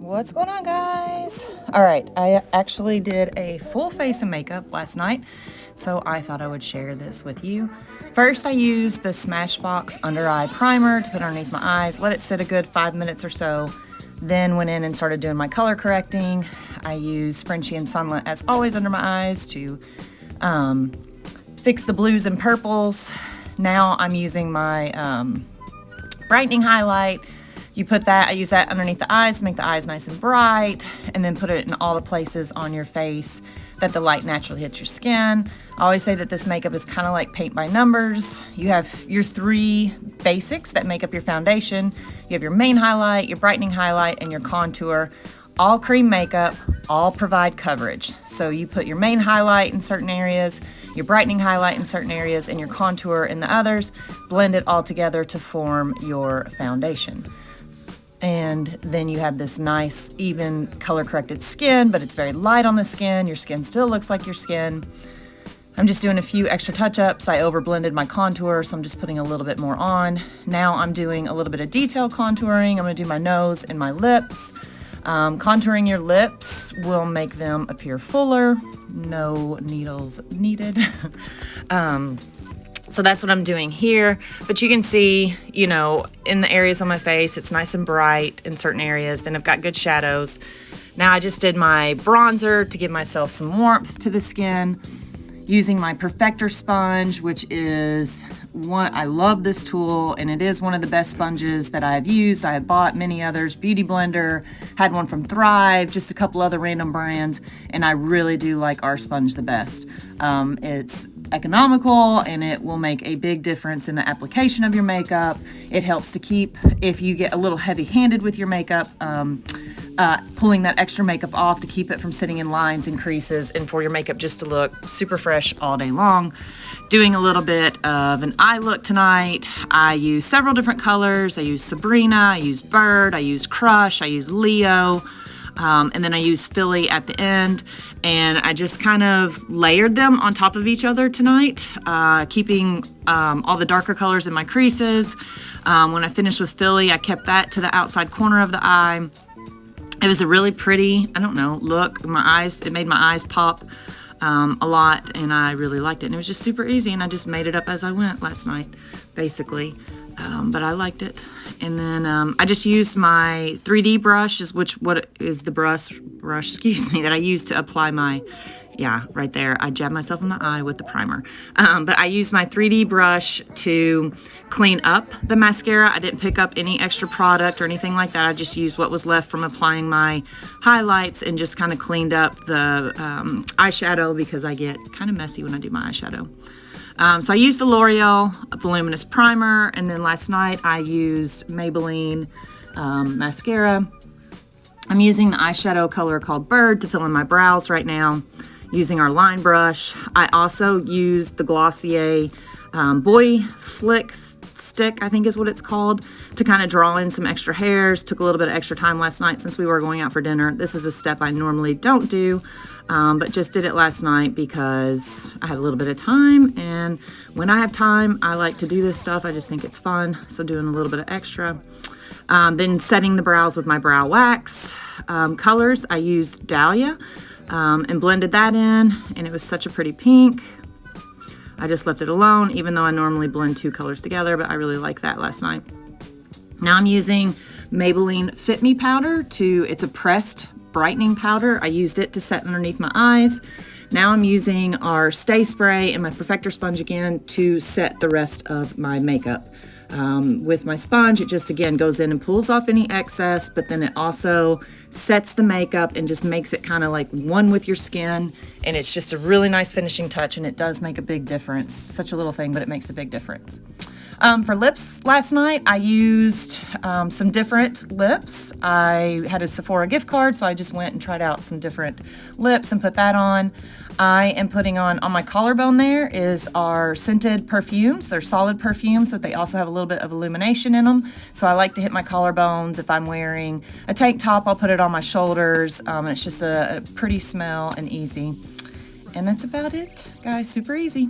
What's going on, guys? All right, I actually did a full face of makeup last night, so I thought I would share this with you. First, I used the Smashbox under eye primer to put underneath my eyes, let it sit a good 5 minutes or so, then went in and started doing my color correcting. I used Frenchie and Sunlit as always under my eyes to fix the blues and purples. Now I'm using my brightening highlight. You put that, I use that underneath the eyes to make the eyes nice and bright, and then put it in all the places on your face that the light naturally hits your skin. I always say that this makeup is kind of like paint by numbers. You have your three basics that make up your foundation. You have your main highlight, your brightening highlight, and your contour. All cream makeup, all provide coverage. So you put your main highlight in certain areas, your brightening highlight in certain areas, and your contour in the others. Blend it all together to form your foundation. And then you have this nice, even color-corrected skin, but it's very light on the skin. Your skin still looks like your skin. I'm just doing a few extra touch-ups. I over-blended my contour, so I'm just putting a little bit more on. Now I'm doing a little bit of detail contouring. I'm gonna do my nose and my lips. Contouring your lips will make them appear fuller. No needles needed. So that's what I'm doing here, but you can see, you know, in the areas on my face, it's nice and bright in certain areas. Then I've got good shadows. Now I just did my bronzer to give myself some warmth to the skin using my Perfector sponge, which is one, I love this tool, and it is one of the best sponges that I've used. I have bought many others, Beauty Blender, had one from Thrive, just a couple other random brands, and I really do like our sponge the best. It's economical, and it will make a big difference in the application of your makeup. It helps to keep, if you get a little heavy-handed with your makeup, pulling that extra makeup off to keep it from sitting in lines and creases, and for your makeup just to look super fresh all day long. Doing a little bit of an eye look tonight. I use several different colors. I use Sabrina, I use Bird, I use Crush, I use Leo, and then I use Philly at the end. And I just kind of layered them on top of each other tonight, keeping all the darker colors in my creases. When I finished with Philly, I kept that to the outside corner of the eye. It was a really pretty, I don't know, look. My eyes, it made my eyes pop a lot, and I really liked it. And it was just super easy, and I just made it up as I went last night, basically. But I liked it. And then I just used my 3D brush, what is the brush, excuse me, that I use to apply my, yeah, right there. I jabbed myself in the eye with the primer. But I used my 3D brush to clean up the mascara. I didn't pick up any extra product or anything like that. I just used what was left from applying my highlights and just kind of cleaned up the eyeshadow, because I get kind of messy when I do my eyeshadow. So I used the L'Oreal Voluminous primer, and then last night I used Maybelline mascara. I'm using the eyeshadow color called Bird to fill in my brows right now, using our line brush. I also used the Glossier Boy Flick Stick, I think is what it's called, to kind of draw in some extra hairs. Took a little bit of extra time last night since we were going out for dinner. This is a step I normally don't do, but just did it last night because I had a little bit of time, and when I have time, I like to do this stuff. I just think it's fun, so doing a little bit of extra. Then setting the brows with my brow wax. Colors, I used Dahlia and blended that in, and it was such a pretty pink. I just left it alone, even though I normally blend two colors together, but I really liked that last night. Now I'm using Maybelline Fit Me powder it's a pressed brightening powder. I used it to set underneath my eyes. Now I'm using our Stay Spray and my Perfector sponge again to set the rest of my makeup. With my sponge, it just again goes in and pulls off any excess, but then it also sets the makeup and just makes it kind of like one with your skin, and it's just a really nice finishing touch, and it does make a big difference. Such a little thing, but it makes a big difference. For lips last night, I used some different lips. I had a Sephora gift card, so I just went and tried out some different lips and put that on. I am putting on my collarbone there is our scented perfumes. They're solid perfumes, but they also have a little bit of illumination in them. So I like to hit my collarbones. If I'm wearing a tank top, I'll put it on my shoulders. And it's just a pretty smell and easy. And that's about it, guys. Super easy.